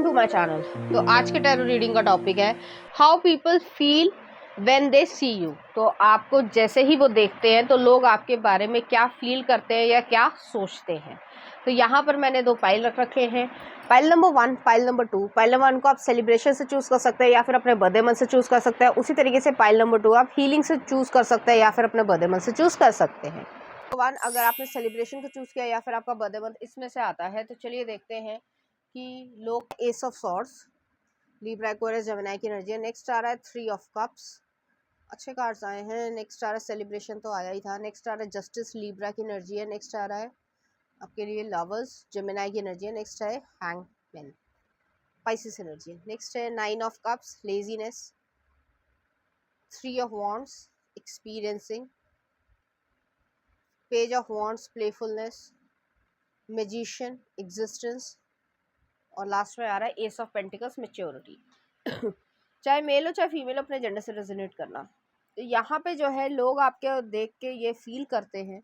To my channel. तो आज के टैरो रीडिंग का टॉपिक है how people feel when they see you. तो आपको जैसे ही वो देखते हैं तो लोग आपके बारे में क्या फील करते हैं या क्या सोचते हैं। तो यहाँ पर मैंने दो पाइल रख रखे हैं, pile number 1, pile number 2। Pile number 1 को आप सेलिब्रेशन से चूज़ कर सकते हैं या फिर अपने बर्थडे मंथ से चूज़ कर सकते हैं। उसी तरीके से पाइल नंबर 2 आप हीलिंग से चूज़ कर सकते हैं या फिर अपने बर्थडे मंथ से चूज़ कर सकते हैं। तो 1 अगर आपने सेलिब्रेशन को चूज़ किया या फिर आपका बर्थडे मंथ इसमें से आता है, तो चलिए देखते हैं कि लोग S of swords, Libra, Aquarius, Gemini की एनर्जी है। नेक्स्ट आ रहा है 3 ऑफ कप्स, अच्छे कार्ड्स आए हैं। नेक्स्ट आ रहा है सेलिब्रेशन, तो आया ही था। नेक्स्ट आ रहा है जस्टिस, लिब्रा की एनर्जी है। नेक्स्ट आ रहा है आपके लिए लवर्स, जेमिनी की एनर्जी है। नेक्स्ट है हैंगमैन, पाइसेस एनर्जी है। नेक्स्ट है 9 of cups, laziness, 3 of wands, experiencing, page of wands, playfulness, magician, existence, और लास्ट में आ रहा है एस ऑफ पेंटिकल्स, मैच्योरिटी। चाहे मेल हो चाहे फीमेल हो, अपने जेंडर से रेजोनेट करना। तो यहाँ पे जो है लोग आपके देख के ये फील करते हैं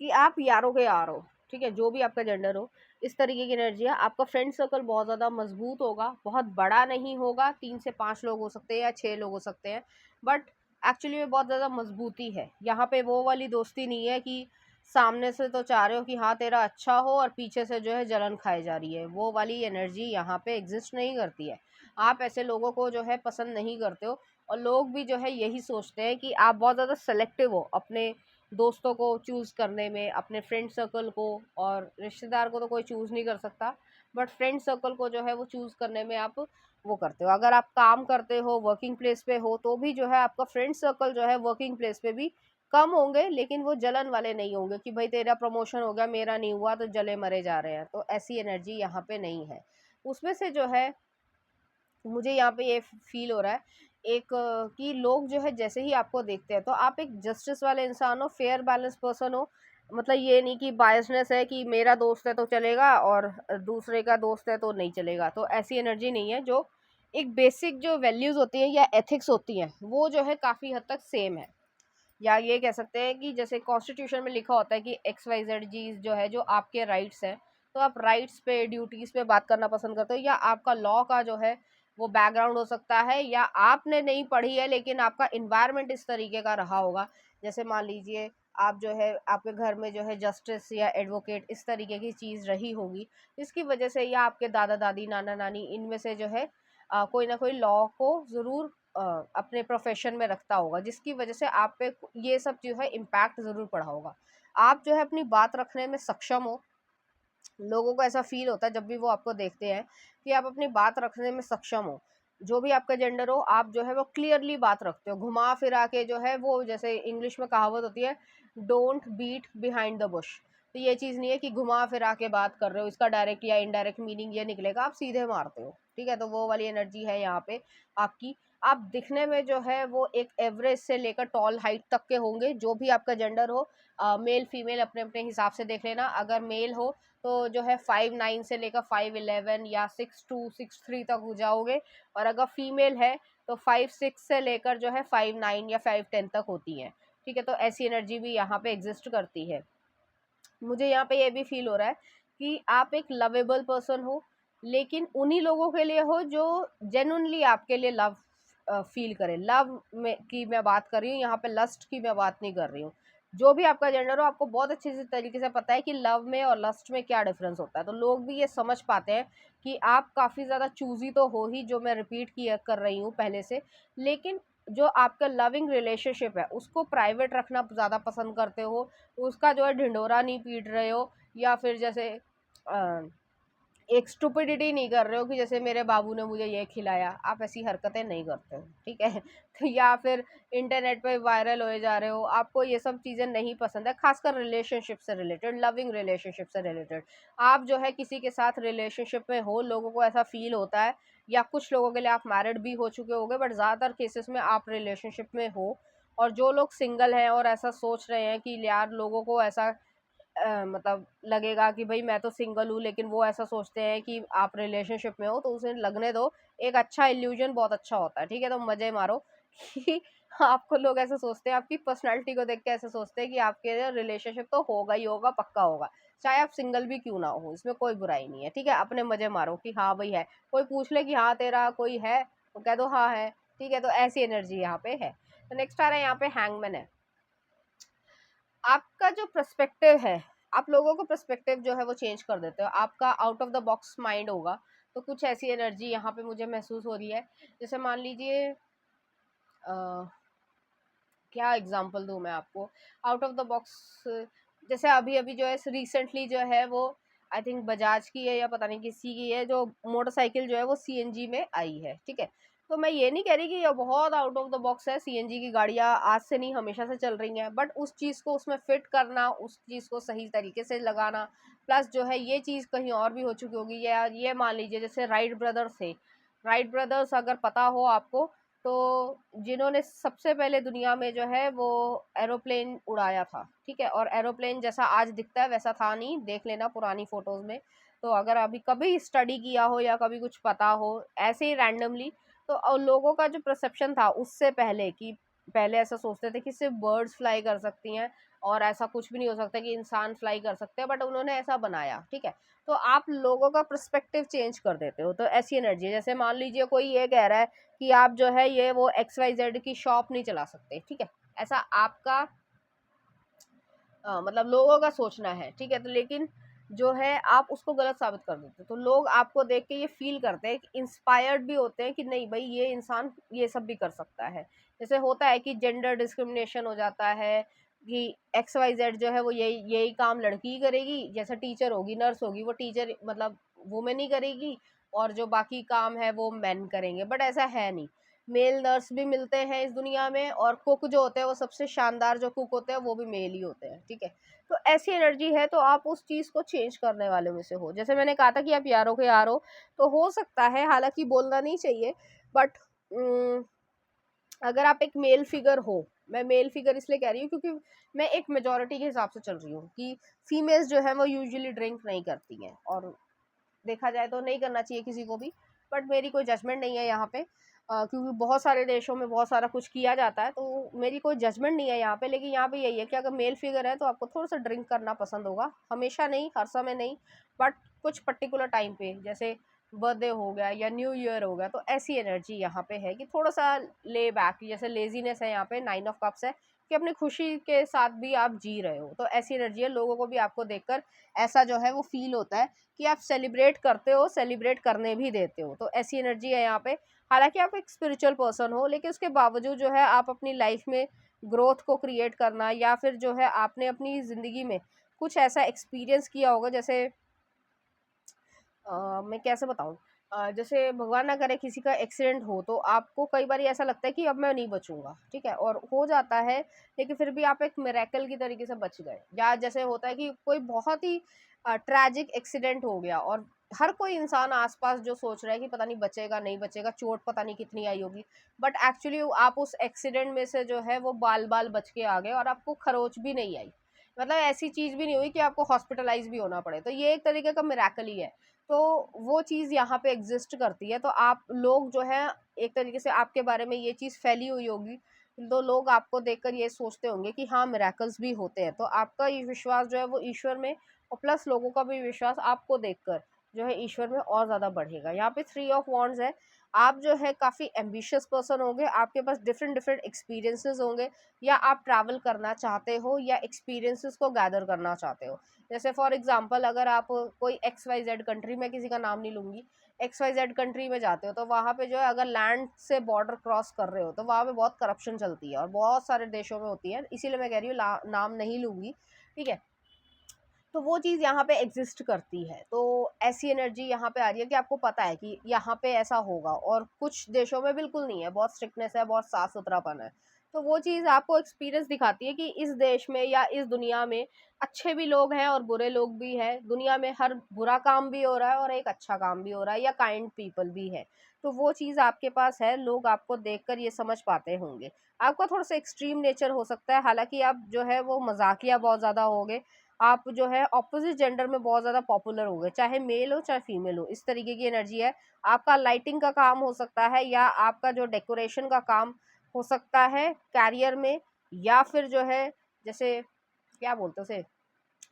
कि आप यारों के यार हो, ठीक है, जो भी आपका जेंडर हो। इस तरीके की एनर्जी है। आपका फ्रेंड सर्कल बहुत ज़्यादा मजबूत होगा, बहुत बड़ा नहीं होगा, 3 से 5 लोग हो सकते हैं या 6 लोग हो सकते हैं, बट एक्चुअली में बहुत ज़्यादा मजबूती है। यहाँ पे वो वाली दोस्ती नहीं है कि सामने से तो चाह रहे हो कि हाँ तेरा अच्छा हो और पीछे से जो है जलन खाई जा रही है। वो वाली एनर्जी यहाँ पे एग्जिस्ट नहीं करती है। आप ऐसे लोगों को जो है पसंद नहीं करते हो, और लोग भी जो है यही सोचते हैं कि आप बहुत ज़्यादा सेलेक्टिव हो अपने दोस्तों को चूज़ करने में, अपने फ्रेंड सर्कल को। और रिश्तेदार को तो कोई चूज़ नहीं कर सकता, बट फ्रेंड सर्कल को जो है वो चूज़ करने में आप वो करते हो। अगर आप काम करते हो, वर्किंग प्लेस पे हो, तो भी जो है आपका फ्रेंड सर्कल जो है वर्किंग प्लेस पे भी कम होंगे, लेकिन वो जलन वाले नहीं होंगे कि भाई तेरा प्रमोशन हो गया मेरा नहीं हुआ तो जले मरे जा रहे हैं। तो ऐसी एनर्जी यहाँ पे नहीं है। उसमें से जो है मुझे यहाँ पे ये फील हो रहा है एक कि लोग जो है जैसे ही आपको देखते हैं तो आप एक जस्टिस वाले इंसान हो, फेयर बैलेंस पर्सन हो। मतलब ये नहीं कि बायसनेस है कि मेरा दोस्त है तो चलेगा और दूसरे का दोस्त है तो नहीं चलेगा। तो ऐसी एनर्जी नहीं है। जो एक बेसिक जो वैल्यूज़ होती हैं या एथिक्स होती हैं वो जो है काफ़ी हद तक सेम है। या ये कह सकते हैं कि जैसे कॉन्स्टिट्यूशन में लिखा होता है कि XYZ चीज़ जो है जो आपके राइट्स हैं, तो आप राइट्स पे ड्यूटीज़ पे बात करना पसंद करते हो। या आपका लॉ का जो है वो बैकग्राउंड हो सकता है, या आपने नहीं पढ़ी है लेकिन आपका इन्वायरमेंट इस तरीके का रहा होगा। जैसे मान लीजिए आप जो है आपके घर में जो है जस्टिस या एडवोकेट इस तरीके की चीज़ रही होगी, जिसकी वजह से या आपके दादा दादी, नाना नानी इनमें से जो है कोई ना कोई लॉ को ज़रूर अपने प्रोफेशन में रखता होगा, जिसकी वजह से आप पे ये सब जो है इम्पैक्ट ज़रूर पड़ा होगा। आप जो है अपनी बात रखने में सक्षम हो। लोगों को ऐसा फील होता है जब भी वो आपको देखते हैं कि आप अपनी बात रखने में सक्षम हो। जो भी आपका जेंडर हो, आप जो है वो क्लियरली बात रखते हो, घुमा फिरा के जो है वो, जैसे इंग्लिश में कहावत होती है, don't beat behind the bush. तो ये चीज़ नहीं है कि घुमा फिरा के बात कर रहे हो, इसका डायरेक्ट या इनडायरेक्ट मीनिंग ये निकलेगा, आप सीधे मारते हो, ठीक है। तो वो वाली एनर्जी है यहाँ पे आपकी। आप दिखने में जो है वो एक एवरेज से लेकर टॉल हाइट तक के होंगे, जो भी आपका जेंडर हो। मेल फीमेल अपने अपने हिसाब से देख लेना। अगर मेल हो तो जो है 5'9" से लेकर 5'11" या 6'2", 6'3" तक हो जाओगे। और अगर फीमेल है तो 5'6" से लेकर जो है 5'9" या 5'10" तक होती है, ठीक है। तो ऐसी एनर्जी भी यहाँ पे एग्जिस्ट करती है। मुझे यहाँ पे ये भी फील हो रहा है कि आप एक लवेबल पर्सन हो, लेकिन उन्हीं लोगों के लिए हो जो जेन्युइनली आपके लिए लव फील करे। लव में की मैं बात कर रही हूँ यहाँ पे, लस्ट की मैं बात नहीं कर रही हूँ। जो भी आपका जेंडर हो, आपको बहुत अच्छे से तरीके से पता है कि लव में और लस्ट में क्या डिफरेंस होता है। तो लोग भी ये समझ पाते हैं कि आप काफ़ी ज़्यादा चूजी तो हो ही, जो मैं रिपीट किया कर रही हूँ पहले से, लेकिन जो आपका लविंग रिलेशनशिप है उसको प्राइवेट रखना ज़्यादा पसंद करते हो। उसका जो है ढिंढोरा नहीं पीट रहे हो, या फिर जैसे एक स्टुपिडिटी नहीं कर रहे हो कि जैसे मेरे बाबू ने मुझे ये खिलाया। आप ऐसी हरकतें नहीं करते हो, ठीक है। तो या फिर इंटरनेट पे वायरल हो जा रहे हो, आपको ये सब चीज़ें नहीं पसंद है, खासकर रिलेशनशिप से रिलेटेड, लविंग रिलेशनशिप से रिलेटेड। आप जो है किसी के साथ रिलेशनशिप में हो, लोगों को ऐसा फील होता है, या कुछ लोगों के लिए आप मैरिड भी हो चुके होंगे, बट ज़्यादातर केसेस में आप रिलेशनशिप में हो। और जो लोग सिंगल हैं और ऐसा सोच रहे हैं कि यार लोगों को ऐसा मतलब लगेगा कि भाई मैं तो सिंगल हूँ, लेकिन वो ऐसा सोचते हैं कि आप रिलेशनशिप में हो, तो उसे लगने दो। एक अच्छा इल्यूजन बहुत अच्छा होता है, ठीक है। तो मज़े मारो कि आपको लोग ऐसे सोचते हैं, आपकी पर्सनैलिटी को देख के ऐसे सोचते हैं कि आपके रिलेशनशिप तो होगा ही होगा, पक्का होगा, चाहे आप सिंगल भी क्यों ना हो, इसमें कोई बुराई नहीं है, ठीक है, अपने मजे मारो कि हाँ भाई है, कोई पूछ ले कि हाँ तेरा कोई है, तो कह दो हाँ है, ठीक है, तो ऐसी एनर्जी यहाँ पे है। तो नेक्स्ट आ रहा है यहाँ पे हैंगमैन है। आपका जो पर्सपेक्टिव है, आप लोगों को पर्सपेक्टिव जो है वो चेंज कर देते हो, आपका out of the box mind होगा। तो कुछ ऐसी एनर्जी यहाँ पे मुझे महसूस हो रही है, जैसे मान लीजिए क्या एग्जांपल दूं मैं आपको, आउट ऑफ द बॉक्स, जैसे अभी अभी जो है रिसेंटली जो है वो आई थिंक बजाज की है या पता नहीं किसी की है, जो मोटरसाइकिल जो है वो सीएनजी में आई है, ठीक है। तो मैं ये नहीं कह रही कि ये बहुत आउट ऑफ द बॉक्स है, सीएनजी की गाड़ियां आज से नहीं हमेशा से चल रही हैं, बट उस चीज़ को उसमें फिट करना, उस चीज़ को सही तरीके से लगाना, प्लस जो है ये चीज़ कहीं और भी हो चुकी होगी, या ये मान लीजिए जैसे राइट ब्रदर्स थे, राइट ब्रदर्स अगर पता हो आपको, तो जिन्होंने सबसे पहले दुनिया में जो है वो एरोप्लेन उड़ाया था, ठीक है, और एरोप्लेन जैसा आज दिखता है वैसा था नहीं, देख लेना पुरानी फोटोज में। तो अगर अभी कभी स्टडी किया हो या कभी कुछ पता हो ऐसे ही रैंडमली, तो लोगों का जो परसेप्शन था उससे पहले, कि पहले ऐसा सोचते थे कि सिर्फ बर्ड्स फ्लाई कर सकती हैं और ऐसा कुछ भी नहीं हो सकता कि इंसान फ्लाई कर सकते हैं, बट उन्होंने ऐसा बनाया, ठीक है। तो आप लोगों का पर्सपेक्टिव चेंज कर देते हो, तो ऐसी एनर्जी है। जैसे मान लीजिए कोई ये कह रहा है कि आप जो है ये वो XYZ की शॉप नहीं चला सकते, ठीक है, ऐसा आपका मतलब लोगों का सोचना है, ठीक है, तो लेकिन जो है आप उसको गलत साबित कर देते हो, तो लोग आपको देख के ये फील करते हैं कि इंस्पायर्ड भी होते हैं कि नहीं भाई ये इंसान ये सब भी कर सकता है। जैसे होता है कि जेंडर डिस्क्रिमिनेशन हो जाता है कि XYZ जो है वो यही यही काम लड़की ही करेगी, जैसे टीचर होगी, नर्स होगी, वो टीचर मतलब वुमेन ही करेगी, और जो बाकी काम है वो मैन करेंगे, बट ऐसा है नहीं। मेल नर्स भी मिलते हैं इस दुनिया में, और कुक जो होते हैं वो सबसे शानदार जो कुक होते हैं वो भी मेल ही होते हैं, ठीक है। तो ऐसी एनर्जी है, तो आप उस चीज़ को चेंज करने वाले में से हो। जैसे मैंने कहा था कि आप यारों के यार हो, तो हो सकता है, हालांकि बोलना नहीं चाहिए, बट अगर आप एक मेल फिगर हो, मैं मेल फिगर इसलिए कह रही हूँ क्योंकि मैं एक मेजोरिटी के हिसाब से चल रही हूँ कि फीमेल्स जो है वो यूजुअली ड्रिंक नहीं करती हैं, और देखा जाए तो नहीं करना चाहिए किसी को भी, बट मेरी कोई जजमेंट नहीं है यहाँ पे, क्योंकि बहुत सारे देशों में बहुत सारा कुछ किया जाता है, तो मेरी कोई जजमेंट नहीं है यहाँ पे। लेकिन यहाँ पे यही है कि अगर मेल फिगर है तो आपको थोड़ा सा ड्रिंक करना पसंद होगा, हमेशा नहीं, हर समय नहीं, बट कुछ पर्टिकुलर टाइम पे, जैसे बर्थडे हो गया या न्यू ईयर हो गया, तो ऐसी एनर्जी यहाँ पे है कि थोड़ा सा ले बैक, जैसे लेजीनेस है यहाँ पे, 9 ऑफ कप्स है, कि अपनी खुशी के साथ भी आप जी रहे हो, तो ऐसी एनर्जी है। लोगों को भी आपको देखकर ऐसा जो है वो फील होता है कि आप सेलिब्रेट करते हो, सेलिब्रेट करने भी देते हो, तो ऐसी एनर्जी है यहाँ पे। हालांकि आप एक स्पिरिचुअल पर्सन हो, लेकिन उसके बावजूद जो है आप अपनी लाइफ में ग्रोथ को क्रिएट करना, या फिर जो है आपने अपनी ज़िंदगी में कुछ ऐसा एक्सपीरियंस किया होगा, जैसे मैं कैसे बताऊँ, जैसे भगवान ना करे किसी का एक्सीडेंट हो, तो आपको कई बार ऐसा लगता है कि अब मैं नहीं बचूंगा, ठीक है, और हो जाता है, लेकिन फिर भी आप एक मिरेकल की तरीके से बच गए। या जैसे होता है कि कोई बहुत ही ट्रैजिक एक्सीडेंट हो गया, और हर कोई इंसान आसपास जो सोच रहा है कि पता नहीं बचेगा नहीं बचेगा, चोट पता नहीं कितनी आई होगी, बट एक्चुअली आप उस एक्सीडेंट में से जो है वो बाल बाल बच के आ गए, और आपको खरोच भी नहीं आई, मतलब ऐसी चीज़ भी नहीं हुई कि आपको हॉस्पिटलाइज भी होना पड़े, तो ये एक तरीके का मिरेकल ही है। तो वो चीज़ यहाँ पे एग्जिस्ट करती है, तो आप लोग जो है एक तरीके से आपके बारे में ये चीज़ फैली हुई होगी, तो लोग आपको देखकर ये सोचते होंगे कि हाँ मिरेकल्स भी होते हैं, तो आपका ये विश्वास जो है वो ईश्वर में, और प्लस लोगों का भी विश्वास आपको देखकर जो है ईश्वर में और ज़्यादा बढ़ेगा। यहाँ पे 3 ऑफ वॉन्ड्स है, आप जो है काफ़ी एम्बिशियस पर्सन होंगे, आपके पास डिफरेंट डिफरेंट एक्सपीरियंसेस होंगे, या आप ट्रैवल करना चाहते हो या एक्सपीरियंसेस को गैदर करना चाहते हो। जैसे फॉर एग्जांपल अगर आप कोई XYZ कंट्री में, किसी का नाम नहीं लूँगी, XYZ कंट्री में जाते हो, तो वहाँ पे जो है अगर लैंड से बॉर्डर क्रॉस कर रहे हो, तो वहाँ पे बहुत करप्शन चलती है, और बहुत सारे देशों में होती है, इसीलिए मैं कह रही हूँ नाम नहीं लूँगी, ठीक है। तो वो चीज़ यहाँ पे एग्जिस्ट करती है, तो ऐसी एनर्जी यहाँ पे आ रही है कि आपको पता है कि यहाँ पे ऐसा होगा, और कुछ देशों में बिल्कुल नहीं है, बहुत स्ट्रिक्टनेस है, बहुत साफ सुथरापन है। तो वो चीज़ आपको एक्सपीरियंस दिखाती है कि इस देश में या इस दुनिया में अच्छे भी लोग हैं और बुरे लोग भी हैं, दुनिया में हर बुरा काम भी हो रहा है और एक अच्छा काम भी हो रहा है, या काइंड पीपल भी है। तो वो चीज़ आपके पास है, लोग आपको देखकर ये समझ पाते होंगे। आपका थोड़ा सा एक्सट्रीम नेचर हो सकता है, हालांकि आप जो है वो मजाकिया बहुत ज़्यादा होगे, आप जो है ऑपोजिट जेंडर में बहुत ज़्यादा पॉपुलर हो गए, चाहे मेल हो चाहे फीमेल हो, इस तरीके की एनर्जी है। आपका लाइटिंग का काम हो सकता है, या आपका जो डेकोरेशन का काम हो सकता है कैरियर में, या फिर जो है जैसे क्या बोलते हैं उसे,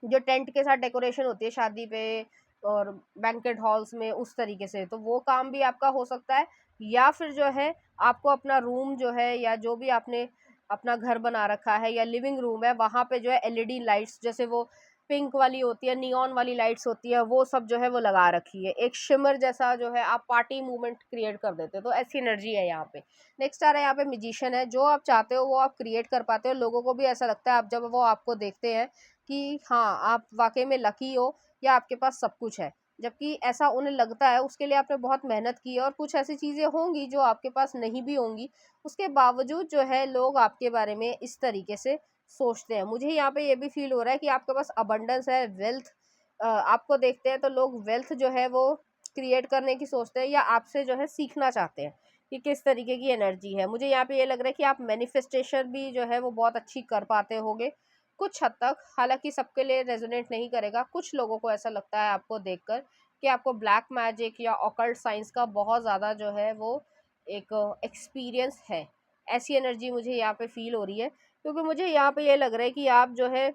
जो टेंट के साथ डेकोरेशन होती है शादी पे और बैंकेट हॉल्स में, उस तरीके से, तो वो काम भी आपका हो सकता है। या फिर जो है आपको अपना रूम जो है, या जो भी आपने अपना घर बना रखा है या लिविंग रूम है, वहाँ पे जो है एलईडी लाइट्स, जैसे वो पिंक वाली होती है, नियॉन वाली लाइट्स होती है, वो सब जो है वो लगा रखी है, एक शिमर जैसा जो है, आप पार्टी मूवमेंट क्रिएट कर देते हो, तो ऐसी एनर्जी है यहाँ पे। नेक्स्ट आ रहा है यहाँ पे म्यूजिशियन है, जो आप चाहते हो वो आप क्रिएट कर पाते हो, लोगों को भी ऐसा लगता है आप जब वो आपको देखते हैं कि हाँ आप वाकई में लकी हो या आपके पास सब कुछ है, जबकि ऐसा उन्हें लगता है उसके लिए आपने बहुत मेहनत की है, और कुछ ऐसी चीज़ें होंगी जो आपके पास नहीं भी होंगी, उसके बावजूद जो है लोग आपके बारे में इस तरीके से सोचते हैं। मुझे यहाँ पे ये भी फील हो रहा है कि आपके पास अबंडेंस है, वेल्थ, आपको देखते हैं तो लोग वेल्थ जो है वो क्रिएट करने की सोचते हैं, या आपसे जो है सीखना चाहते हैं कि किस तरीके की एनर्जी है। मुझे यहाँ पे ये लग रहा है कि आप मैनिफेस्टेशन भी जो है वो बहुत अच्छी कर पाते होगे कुछ हद तक, हालांकि सबके लिए रेजोनेट नहीं करेगा। कुछ लोगों को ऐसा लगता है आपको देखकर कि आपको ब्लैक मैजिक या ऑकल्ट साइंस का बहुत ज़्यादा जो है वो एक एक्सपीरियंस है। ऐसी एनर्जी मुझे यहाँ पे फील हो रही है, क्योंकि मुझे यहाँ पे ये लग रहा है कि आप जो है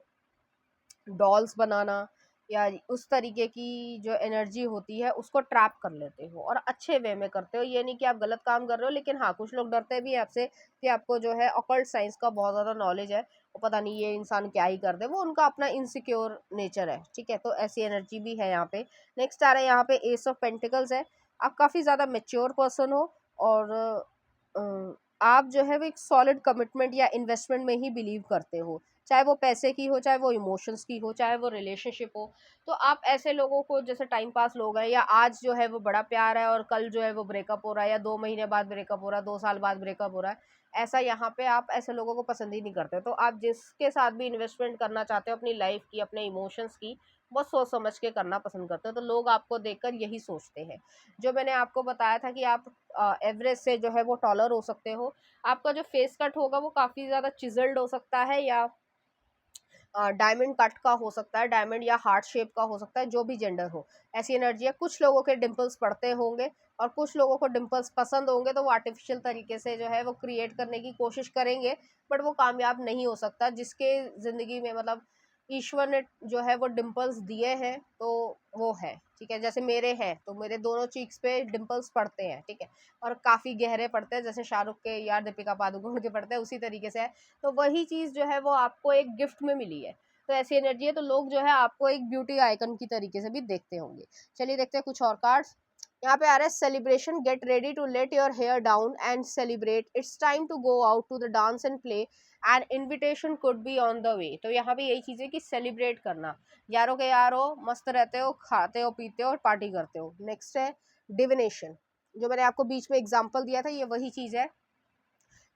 डॉल्स बनाना या उस तरीके की जो एनर्जी होती है उसको ट्रैप कर लेते हो, और अच्छे वे में करते हो। ये नहीं कि आप गलत काम कर रहे हो, लेकिन हाँ कुछ लोग डरते भी हैं आपसे कि आपको जो है ऑकल्ट साइंस का बहुत ज़्यादा नॉलेज है, वो पता नहीं ये इंसान क्या ही कर दे, वो उनका अपना इनसिक्योर नेचर है, ठीक है। तो ऐसी एनर्जी भी है यहाँ पे। नेक्स्ट आ रहा है यहाँ पे एस ऑफ पेंटिकल्स है। आप काफ़ी ज़्यादा मेच्योर पर्सन हो, और आप जो है वो एक सॉलिड कमिटमेंट या इन्वेस्टमेंट में ही बिलीव करते हो, चाहे वो पैसे की हो, चाहे वो इमोशंस की हो, चाहे वो रिलेशनशिप हो। तो आप ऐसे लोगों को, जैसे टाइम पास लोग हैं, या आज जो है वो बड़ा प्यार है और कल जो है वो ब्रेकअप हो रहा है, या 2 महीने बाद ब्रेकअप हो रहा है, 2 साल बाद ब्रेकअप हो रहा है, ऐसा यहाँ पे आप ऐसे लोगों को पसंद ही नहीं करते। तो आप जिसके साथ भी इन्वेस्टमेंट करना चाहते हो अपनी लाइफ की, अपने इमोशंस की, बहुत सोच समझ के करना पसंद करते हो। तो लोग आपको देखकर यही सोचते हैं। जो मैंने आपको बताया था कि आप एवरेज से जो है वो टॉलर हो सकते हो, आपका जो फेस कट होगा वो काफ़ी ज़्यादा चिजल्ड हो सकता है, या डायमंड कट का हो सकता है, डायमंड या हार्ट शेप का हो सकता है, जो भी जेंडर हो, ऐसी एनर्जी है। कुछ लोगों के डिंपल्स पड़ते होंगे और कुछ लोगों को डिंपल्स पसंद होंगे, तो वो आर्टिफिशियल तरीके से जो है वो क्रिएट करने की कोशिश करेंगे, बट वो कामयाब नहीं हो सकता। जिसके ज़िंदगी में मतलब ईश्वर ने जो है वो डिंपल्स दिए हैं, तो वो है, ठीक है। जैसे मेरे हैं, तो मेरे दोनों चीक्स पे डिंपल्स पड़ते हैं, ठीक है, और काफ़ी गहरे पड़ते हैं, जैसे शाहरुख के या दीपिका पादुकोण के पड़ते हैं, उसी तरीके से है। तो वही चीज़ जो है वो आपको एक गिफ्ट में मिली है। तो ऐसी एनर्जी है, तो लोग जो है आपको एक ब्यूटी आइकन की तरीके से भी देखते होंगे। चलिए देखते हैं कुछ और कार्ड्स। यहाँ पे आ रहा है celebration, get ready to let your hair down and celebrate, it's time to go out to the dance and play and invitation could be on the way. तो यहाँ पे यही चीज़ है कि सेलिब्रेट करना, यारों के यार हो, मस्त रहते हो, खाते हो, पीते हो और पार्टी करते हो। नेक्स्ट है डिविनेशन, जो मैंने आपको बीच में एग्जाम्पल दिया था, ये वही चीज़ है।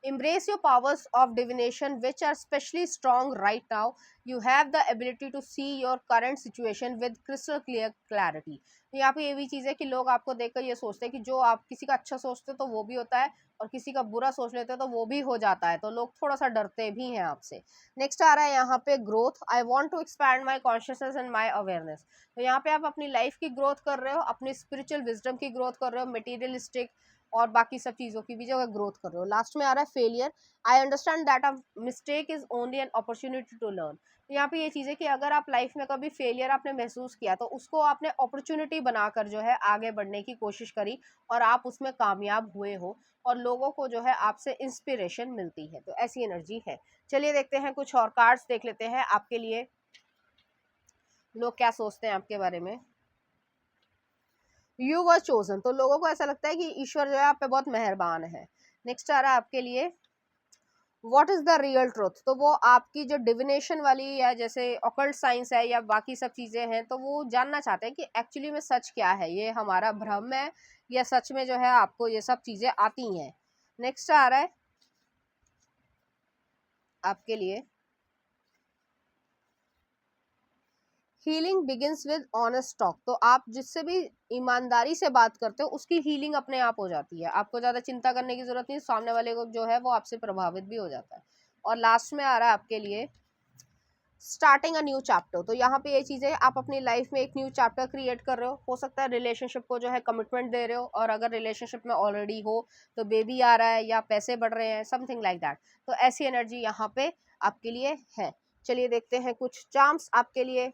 Embrace your powers of divination, which are especially strong right now. You have the ability to see your current situation with crystal clear clarity. तो यहाँ पे ये भी चीज़ है कि लोग आपको देखकर ये सोचते हैं कि जो आप किसी का अच्छा सोचते हो तो वो भी होता है, और किसी का बुरा सोच लेते हो तो वो भी हो जाता है। तो लोग थोड़ा सा डरते भी हैं आपसे। नेक्स्ट आ रहा है यहाँ पे growth. I want to expand my consciousness and my awareness. तो यहाँ पे आप अपनी लाइफ की ग्रोथ कर रहे हो, अपनी स्पिरिचुअल विजडम की ग्रोथ कर रहे हो, मटेरियलिस्टिक और बाकी सब चीज़ों की भी जो है ग्रोथ कर रहे हो। लास्ट में आ रहा है failure. I understand that a mistake is only an opportunity to learn. तो यहाँ पे ये चीज़ है कि अगर आप लाइफ में कभी फेलियर आपने महसूस किया, तो उसको आपने अपॉर्चुनिटी बनाकर जो है आगे बढ़ने की कोशिश करी, और आप उसमें कामयाब हुए हो, और लोगों को जो है आपसे इंस्पिरेशन मिलती है। तो ऐसी एनर्जी है। चलिए देखते हैं कुछ और कार्ड्स देख लेते हैं आपके लिए, लोग क्या सोचते हैं आपके बारे में। यू वर चोजन, तो लोगों को ऐसा लगता है कि ईश्वर जो है आप पे बहुत मेहरबान है। नेक्स्ट आ रहा है आपके लिए what is the real truth. तो वो आपकी जो डिविनेशन वाली या जैसे ऑकल्ट साइंस है या बाकी सब चीजें हैं, तो वो जानना चाहते हैं कि एक्चुअली में सच क्या है, ये हमारा भ्रम है या सच में जो है आपको ये सब चीजें आती हैं। नेक्स्ट आ रहा है आपके लिए healing begins with honest talk. तो आप जिससे भी ईमानदारी से बात करते हो उसकी हीलिंग अपने आप हो जाती है, आपको ज़्यादा चिंता करने की ज़रूरत नहीं, सामने वाले को जो है वो आपसे प्रभावित भी हो जाता है। और लास्ट में आ रहा है आपके लिए स्टार्टिंग अ न्यू चैप्टर, तो यहाँ पे ये चीज़ें आप अपनी लाइफ में एक न्यू चैप्टर क्रिएट कर रहे हो सकता है रिलेशनशिप को जो है कमिटमेंट दे रहे हो, और अगर रिलेशनशिप में ऑलरेडी हो तो बेबी आ रहा है या पैसे बढ़ रहे हैं, समथिंग लाइक दैट। तो ऐसी एनर्जी यहाँ पे आपके लिए है। चलिए देखते हैं कुछ चार्म्स आपके लिए।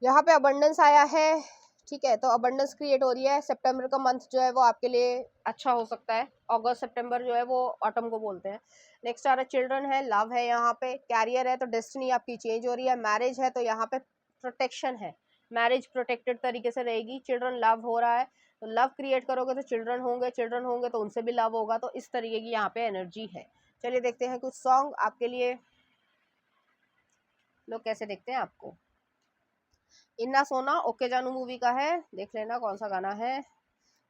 यहाँ पे अबंडेंस आया है, ठीक है, तो अबंडेंस क्रिएट हो रही है। सितंबर का मंथ जो है वो आपके लिए अच्छा हो सकता है। अगस्त सितंबर जो है वो ऑटम को बोलते हैं। नेक्स्ट आ रहा है चिल्ड्रन है, लव है, यहाँ पे कैरियर है तो डेस्टिनी आपकी चेंज हो रही है। मैरिज है तो यहाँ पे प्रोटेक्शन है, मैरिज प्रोटेक्टेड तरीके से रहेगी। चिल्ड्रन लव हो रहा है तो लव क्रिएट करोगे तो चिल्ड्रन होंगे, चिल्ड्रन होंगे तो उनसे भी लव होगा, तो इस तरीके की यहाँ पे एनर्जी है। चलिए देखते हैं कुछ सॉन्ग आपके लिए, लोग कैसे देखते हैं आपको। इन्ना सोना ओके जानू मूवी का है, देख लेना कौन सा गाना है।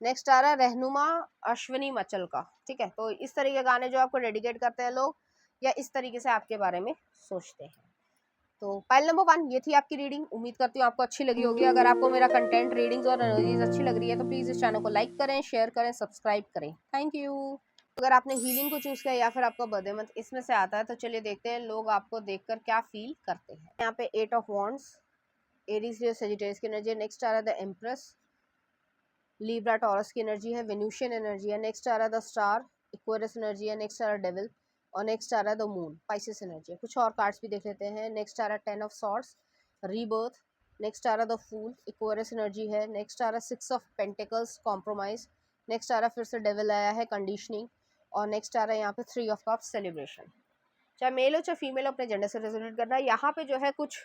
नेक्स्ट आ रहा है रहनुमा अश्विनी मचल का, ठीक है, तो इस तरह के गाने जो आपको डेडिकेट करते हैं लोग, या इस तरीके से आपके बारे में सोचते हैं। तो पाइल नंबर 1 ये थी आपकी रीडिंग। उम्मीद करती हूँ आपको अच्छी लगी होगी। अगर आपको मेरा कंटेंट, रीडिंग्स और एनर्जीज अच्छी लग रही है तो प्लीज़ इस चैनल को लाइक करें, शेयर करें, सब्सक्राइब करें। Thank you. अगर आपने हीलिंग को चूज किया या फिर आपका बर्थडे मंथ इसमें से आता है तो चलिए देखते हैं लोग आपको देखकर क्या फील करते हैं। यहाँ पे 8 of wands, Aries Leo Sagittarius की एनर्जी है। नेक्स्ट आ रहा है द एम्प्रेस, लीब्रा टॉरस की एनर्जी है, वेन्यूशियन एनर्जी है। नेक्स्ट आ रहा है द स्टार, इक्वेरियस एनर्जी है। नेक्स्ट आ रहा है डेविल, और नेक्स्ट आ रहा है द मून, पाइसेस एनर्जी है। कुछ और कार्ड्स भी देख लेते हैं। नेक्स्ट आ रहा है 10 ऑफ सॉर्ड्स, रीबर्थ। नेक्स्ट आ रहा है द फूल, इक्वेरियस एनर्जी है। नेक्स्ट आ रहा है 6 ऑफ पेंटिकल्स, कॉम्प्रोमाइज। नेक्स्ट आ रहा है फिर से डेविल आया है, कंडीशनिंग। और नेक्स्ट आ रहा है यहाँ पे 3 ऑफ कप्स, सेलिब्रेशन। चाहे मेल हो चाहे फीमेल हो, अपने जेंडर से रेजोनेट करना है। यहाँ पे जो है कुछ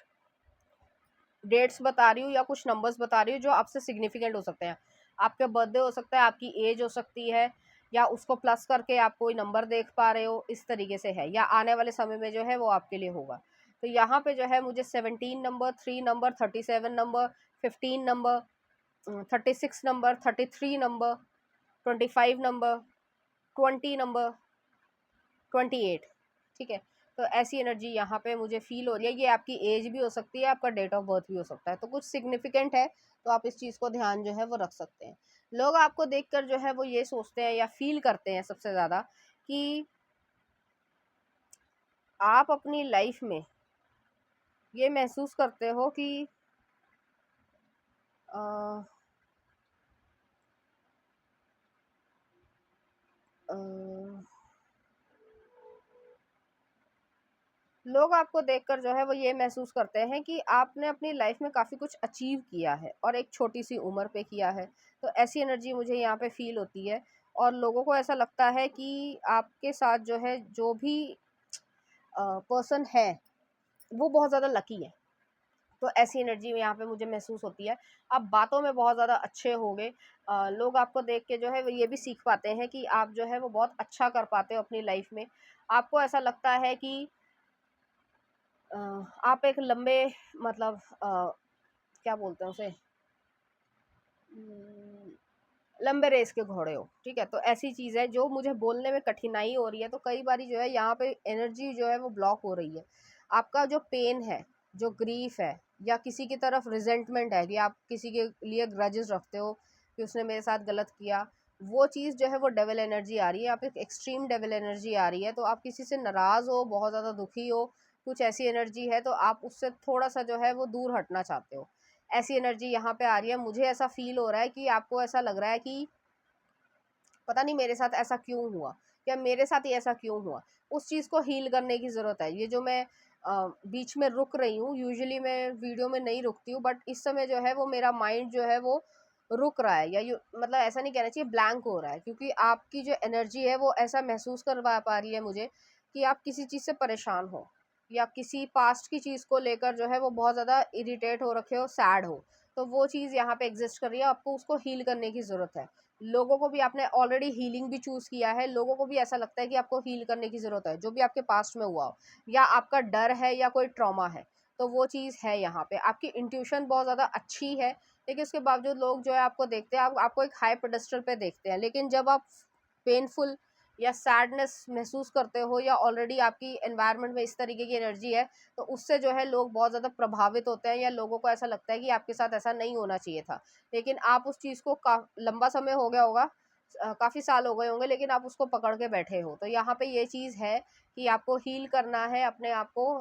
डेट्स बता रही हूँ या कुछ नंबर्स बता रही हूँ जो आपसे सिग्निफिकेंट हो सकते हैं। आपका बर्थडे हो सकता है, आपकी एज हो सकती है, या उसको प्लस करके आप कोई नंबर देख पा रहे हो, इस तरीके से है, या आने वाले समय में जो है वो आपके लिए होगा। तो यहाँ पे जो है मुझे 17 number, 3 number, 37 number, 15 number, 36 number, 33 number, 25 number, 20 number, 28, ठीक है, तो ऐसी एनर्जी यहाँ पे मुझे फील हो रही है। ये आपकी एज भी हो सकती है, आपका डेट ऑफ बर्थ भी हो सकता है, तो कुछ सिग्निफिकेंट है, तो आप इस चीज़ को ध्यान जो है वो रख सकते हैं। लोग आपको देखकर जो है वो ये सोचते हैं या फील करते हैं सबसे ज़्यादा कि आप अपनी लाइफ में ये महसूस करते हो कि आ, आ, लोग आपको देखकर जो है वो ये महसूस करते हैं कि आपने अपनी लाइफ में काफ़ी कुछ अचीव किया है और एक छोटी सी उम्र पे किया है, तो ऐसी एनर्जी मुझे यहाँ पे फील होती है। और लोगों को ऐसा लगता है कि आपके साथ जो है जो भी पर्सन है वो बहुत ज़्यादा लकी है, तो ऐसी एनर्जी में यहाँ पे मुझे महसूस होती है। आप बातों में बहुत ज़्यादा अच्छे हो गए, लोग आपको देख के जो है वो ये भी सीख पाते हैं कि आप जो है वो बहुत अच्छा कर पाते हो अपनी लाइफ में। आपको ऐसा लगता है कि अ, आप एक लंबे, मतलब क्या बोलते हैं उसे, लंबे रेस के घोड़े हो, ठीक है, तो ऐसी चीज़ है जो मुझे बोलने में कठिनाई हो रही है। तो कई बारी जो है यहाँ पे एनर्जी जो है वो ब्लॉक हो रही है। आपका जो पेन है, जो ग्रीफ है, या किसी की तरफ रिजेंटमेंट है कि आप किसी के लिए ग्रजेस रखते हो कि उसने मेरे साथ गलत किया, वो चीज़ जो है वो डेविल एनर्जी आ रही है। आप एक एक्सट्रीम डेविल एनर्जी आ रही है, तो आप किसी से नाराज़ हो, बहुत ज़्यादा दुखी हो, कुछ ऐसी एनर्जी है, तो आप उससे थोड़ा सा जो है वो दूर हटना चाहते हो। ऐसी एनर्जी यहाँ पे आ रही है। मुझे ऐसा फील हो रहा है कि आपको ऐसा लग रहा है कि पता नहीं मेरे साथ ऐसा क्यों हुआ, या मेरे साथ ही ऐसा क्यों हुआ। उस चीज़ को हील करने की ज़रूरत है। ये जो मैं बीच में रुक रही हूँ, यूजुअली मैं वीडियो में नहीं रुकती हूँ, बट इस समय जो है वो मेरा माइंड जो है वो रुक रहा है, या मतलब ऐसा नहीं कहना चाहिए, ब्लैंक हो रहा है, क्योंकि आपकी जो एनर्जी है वो ऐसा महसूस करवा पा रही है मुझे कि आप किसी चीज़ से परेशान हो, या किसी पास्ट की चीज़ को लेकर जो है वो बहुत ज़्यादा इरिटेट हो रखे हो, सैड हो। तो वो चीज़ यहाँ पे एग्जिस्ट कर रही है, आपको उसको हील करने की ज़रूरत है। लोगों को भी, आपने ऑलरेडी हीलिंग भी चूज़ किया है, लोगों को भी ऐसा लगता है कि आपको हील करने की ज़रूरत है, जो भी आपके पास्ट में हुआ हो, या आपका डर है या कोई ट्रॉमा है, तो वो चीज़ है यहाँ पे। आपकी इंट्यूशन बहुत ज़्यादा अच्छी है, लेकिन उसके बावजूद लोग जो है आपको देखते हैं, आपको एक हाई पेडेस्टल पे देखते हैं, लेकिन जब आप पेनफुल या सैडनेस महसूस करते हो, या ऑलरेडी आपकी एनवायरनमेंट में इस तरीके की एनर्जी है, तो उससे जो है लोग बहुत ज़्यादा प्रभावित होते हैं, या लोगों को ऐसा लगता है कि आपके साथ ऐसा नहीं होना चाहिए था। लेकिन आप उस चीज़ को लंबा समय हो गया होगा, काफ़ी साल हो गए होंगे लेकिन आप उसको पकड़ के बैठे हो। तो यहाँ पे ये चीज़ है कि आपको हील करना है, अपने आप को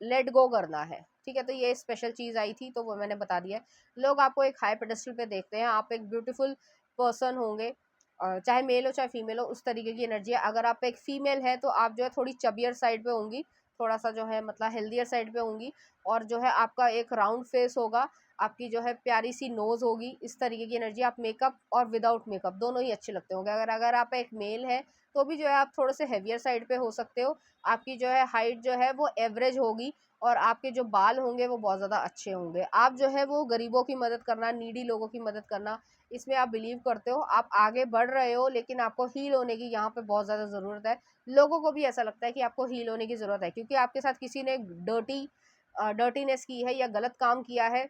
लेट गो करना है, ठीक है। तो ये स्पेशल चीज़ आई थी तो वो मैंने बता दिया है। लोग आपको एक हाई पेडेस्टल पे देखते हैं, आप एक ब्यूटीफुल पर्सन होंगे, चाहे मेल हो चाहे फीमेल हो, उस तरीके की एनर्जी है। अगर आप एक फीमेल है तो आप जो है थोड़ी चबियर साइड पे होंगी, थोड़ा सा जो है मतलब हेल्दियर साइड पे होंगी, और जो है आपका एक राउंड फेस होगा, आपकी जो है प्यारी सी नोज़ होगी, इस तरीके की एनर्जी। आप मेकअप और विदाउट मेकअप दोनों ही अच्छे लगते होंगे। अगर अगर आप एक मेल है तो भी जो है आप थोड़े से हेवियर साइड पे हो सकते हो। आपकी जो है हाइट जो है वो एवरेज होगी, और आपके जो बाल होंगे वो बहुत ज़्यादा अच्छे होंगे। आप जो है वो गरीबों की मदद करना, नीडी लोगों की मदद करना, इसमें आप बिलीव करते हो। आप आगे बढ़ रहे हो लेकिन आपको हील होने की यहाँ पे बहुत ज़्यादा ज़रूरत है। लोगों को भी ऐसा लगता है कि आपको हील होने की ज़रूरत है, क्योंकि आपके साथ किसी ने डर्टीनेस की है या गलत काम किया है,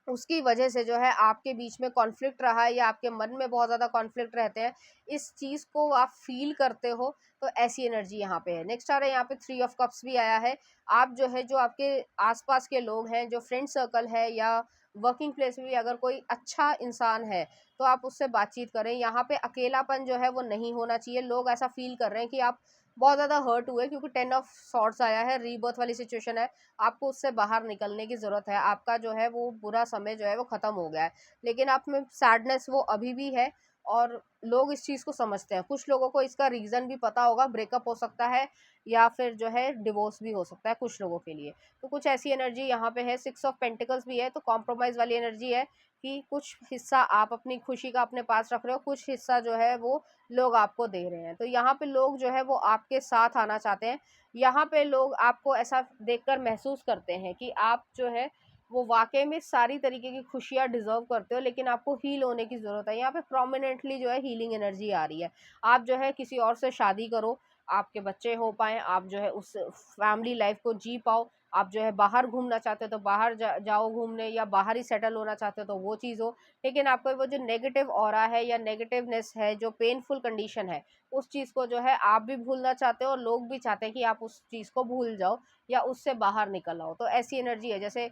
उसकी वजह से जो है आपके बीच में कॉन्फ्लिक्ट रहा है या आपके मन में बहुत ज़्यादा कॉन्फ्लिक्ट रहते हैं, इस चीज़ को आप फील करते हो। तो ऐसी एनर्जी यहाँ पे है। नेक्स्ट आ रहा है यहाँ पे 3 ऑफ कप्स भी आया है। आप जो है जो आपके आसपास के लोग हैं, जो फ्रेंड सर्कल है या वर्किंग प्लेस में भी अगर कोई अच्छा इंसान है तो आप उससे बातचीत करें। यहाँ पे अकेलापन जो है वो नहीं होना चाहिए। लोग ऐसा फील कर रहे हैं कि आप बहुत ज़्यादा हर्ट हुए, क्योंकि 10 ऑफ सॉर्ड्स आया है, रीबर्थ वाली सिचुएशन है। आपको उससे बाहर निकलने की ज़रूरत है। आपका जो है वो बुरा समय जो है वो ख़त्म हो गया है, लेकिन आप में सैडनेस वो अभी भी है, और लोग इस चीज़ को समझते हैं। कुछ लोगों को इसका रीज़न भी पता होगा, ब्रेकअप हो सकता है या फिर जो है डिवोर्स भी हो सकता है कुछ लोगों के लिए। तो कुछ ऐसी एनर्जी यहाँ पे है। 6 ऑफ पेंटिकल्स भी है, तो कॉम्प्रोमाइज़ वाली एनर्जी है कि कुछ हिस्सा आप अपनी खुशी का अपने पास रख रहे हो, कुछ हिस्सा जो है वो लोग आपको दे रहे हैं। तो यहाँ पे लोग जो है वो आपके साथ आना चाहते हैं। यहाँ पे लोग आपको ऐसा देखकर महसूस करते हैं कि आप जो है वो वाकई में सारी तरीके की खुशियाँ डिजर्व करते हो, लेकिन आपको हील होने की ज़रूरत है। यहाँ पे प्रोमिनेंटली जो है हीलिंग एनर्जी आ रही है। आप जो है किसी और से शादी करो, आपके बच्चे हो पाएँ, आप जो है उस फैमिली लाइफ को जी पाओ। आप जो है बाहर घूमना चाहते हो तो बाहर जाओ घूमने, या बाहर ही सेटल होना चाहते हो तो वो चीज़ हो। लेकिन आपका वो जो नेगेटिव ऑरा है या नेगेटिवनेस है, जो पेनफुल कंडीशन है, उस चीज़ को जो है आप भी भूलना चाहते हो, और लोग भी चाहते हैं कि आप उस चीज़ को भूल जाओ या उससे बाहर निकल आओ। तो ऐसी एनर्जी है। जैसे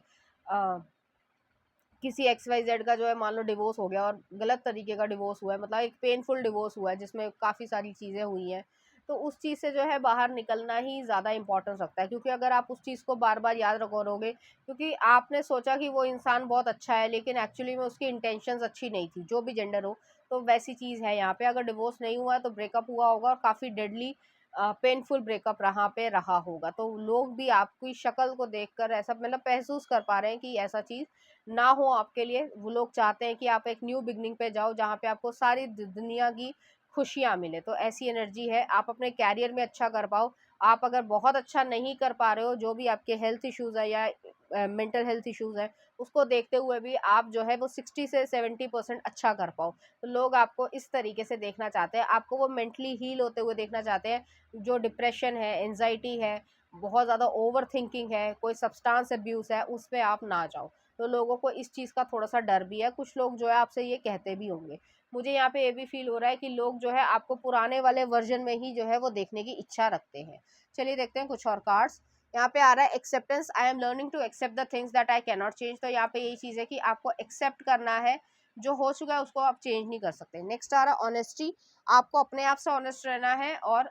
किसी XYZ का जो है मान लो डिवोर्स हो गया, और गलत तरीके का डिवोर्स हुआ है, मतलब एक पेनफुल डिवोर्स हुआ है जिसमें काफ़ी सारी चीज़ें हुई हैं। तो उस चीज़ से जो है बाहर निकलना ही ज़्यादा इंपॉर्टेंस रखता है, क्योंकि अगर आप उस चीज़ को बार बार याद करोगे, क्योंकि आपने सोचा कि वो इंसान बहुत अच्छा है लेकिन एक्चुअली में उसकी इंटेंशंस अच्छी नहीं थी, जो भी जेंडर हो। तो वैसी चीज़ है यहाँ पे। अगर डिवोर्स नहीं हुआ है तो ब्रेकअप हुआ होगा, और काफ़ी डेडली पेनफुल ब्रेकअप रहा पे रहा होगा। तो लोग भी आपकी शक्ल को देखकर ऐसा मतलब महसूस कर पा रहे हैं कि ऐसा चीज़ ना हो आपके लिए। वो लोग चाहते हैं कि आप एक न्यू बिगनिंग पे जाओ, जहाँ पे आपको सारी दुनिया की खुशियाँ मिले। तो ऐसी एनर्जी है। आप अपने कैरियर में अच्छा कर पाओ। आप अगर बहुत अच्छा नहीं कर पा रहे हो, जो भी आपके हेल्थ इश्यूज़ है या मेंटल हेल्थ इश्यूज़ है, उसको देखते हुए भी आप जो है वो 60 से 70% अच्छा कर पाओ। तो लोग आपको इस तरीके से देखना चाहते हैं, आपको वो मेंटली हील होते हुए देखना चाहते हैं। जो डिप्रेशन है, एंजाइटी है, बहुत ज़्यादा ओवर थिंकिंग है, कोई सब्सटेंस अब्यूज़ है, उस पे आप ना जाओ। तो लोगों को इस चीज़ का थोड़ा-सा डर भी है। कुछ लोग जो है आपसे ये कहते भी होंगे। मुझे यहाँ पे ये भी फ़ील हो रहा है कि लोग जो है आपको पुराने वाले वर्ज़न में ही जो है वो देखने की इच्छा रखते हैं। चलिए देखते हैं कुछ और कार्ड्स। यहाँ पे आ रहा है acceptance. I am learning to accept the things that I can not change. तो यहाँ पे यही चीज़ है कि आपको एक्सेप्ट करना है, जो हो चुका है उसको आप चेंज नहीं कर सकते। नेक्स्ट आ रहा है ऑनेस्टी। आपको अपने आप से ऑनेस्ट रहना है, और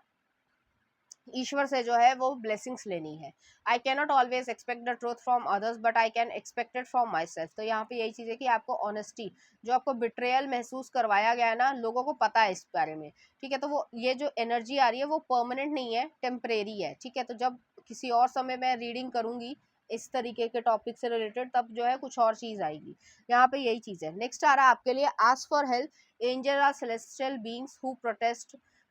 ईश्वर से जो है वो ब्लेसिंग्स लेनी है। आई can not always expect the truth from others, but I can expect it from my self. तो यहाँ पे यही चीज़ है कि आपको ऑनेस्टी, जो आपको बिट्रेयल महसूस करवाया गया है ना, लोगों को पता है इस बारे में, ठीक है। तो वो ये जो एनर्जी आ रही है वो परमानेंट नहीं है, टेम्परेरी है, ठीक है। तो जब किसी और समय मैं रीडिंग करूंगी इस तरीके के टॉपिक से रिलेटेड, तब जो है कुछ और चीज़ आएगी। यहाँ पे यही चीज़ है। नेक्स्ट आ रहा है आपके लिए ask for help. Angel are celestial beings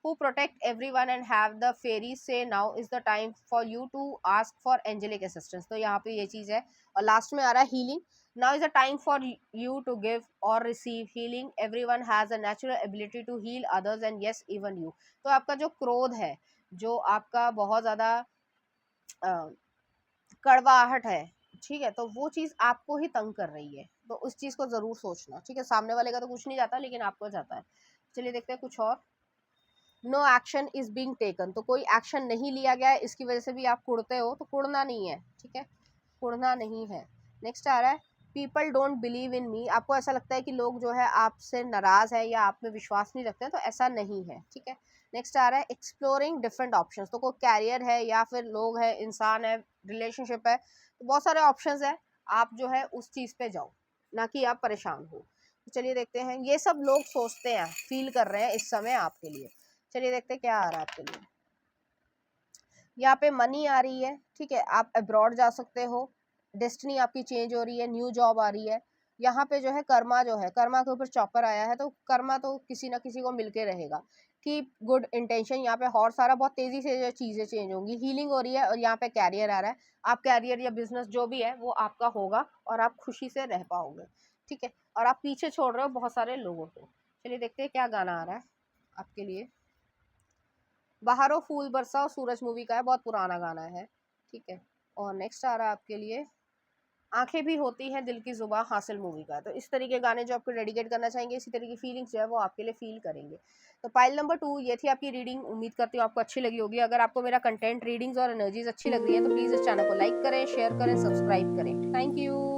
who protect everyone and have the fairies say now is the time for you to ask for angelic assistance। तो यहाँ पे ये चीज़ है। और लास्ट में आ रहा है healing। now is the time for you to give or receive healing। everyone has a natural ability to heal others and yes even you। तो आपका जो क्रोध है, जो आपका बहुत ज़्यादा कड़वाहट है, ठीक है, तो वो चीज़ आपको ही तंग कर रही है। तो उस चीज़ को ज़रूर सोचना, ठीक है। सामने वाले का तो कुछ नहीं जाता, लेकिन आपको जाता है। चलिए देखते हैं कुछ और। No action is being taken. तो कोई एक्शन नहीं लिया गया है, इसकी वजह से भी आप कुड़ते हो, तो कुड़ना नहीं है, ठीक है, कुड़ना नहीं है। नेक्स्ट आ रहा है पीपल डोंट बिलीव इन मी, आपको ऐसा लगता है कि लोग जो है आपसे नाराज़ है या आप में विश्वास नहीं रखते हैं, तो ऐसा नहीं है, ठीक है। नेक्स्ट आ रहा है एक्सप्लोरिंग डिफरेंट ऑप्शंस, तो कोई कैरियर है या फिर लोग है, इंसान है, रिलेशनशिप है, तो बहुत सारे ऑप्शंस है, आप जो है उस चीज़ पे जाओ, ना कि आप परेशान हो। तो चलिए देखते हैं, ये सब लोग सोचते हैं, फील कर रहे हैं इस समय आपके लिए। चलिए देखते हैं क्या आ रहा है आपके लिए। यहाँ पे मनी आ रही है, ठीक है, आप अब्रॉड जा सकते हो, डेस्टिनी आपकी चेंज हो रही है, न्यू जॉब आ रही है। यहाँ पे जो है कर्मा, जो है कर्मा के ऊपर चॉपर आया है, तो कर्मा तो किसी ना किसी को मिलके रहेगा। कीप गुड इंटेंशन, यहाँ पे हॉर्स आ रहा है, बहुत तेजी से जो चीज़ें चेंज होंगी, हीलिंग हो रही है, और यहाँ पे कैरियर आ रहा है, आप कैरियर या बिजनेस जो भी है वो आपका होगा और आप खुशी से रह पाओगे, ठीक है। और आप पीछे छोड़ रहे हो बहुत सारे लोगों को। चलिए देखते हैं क्या गाना आ रहा है आपके लिए। बाहरों फूल बरसाओ सूरज मूवी का है, बहुत पुराना गाना है, ठीक है। और नेक्स्ट आ रहा है आपके लिए, आंखें भी होती हैं दिल की जुबां हासिल मूवी का। तो इस तरीके गाने जो आपको डेडिकेट करना चाहेंगे, इसी तरह की फीलिंग्स जो है वो आपके लिए फील करेंगे। तो पाइल नंबर 2 ये थी आपकी रीडिंग, उम्मीद करती हूँ आपको अच्छी लगी होगी। अगर आपको मेरा कंटेंट, रीडिंग्स और एनर्जीज अच्छी लग रही है तो प्लीज़ इस चैनल को लाइक करें, शेयर करें, सब्सक्राइब करें। Thank you.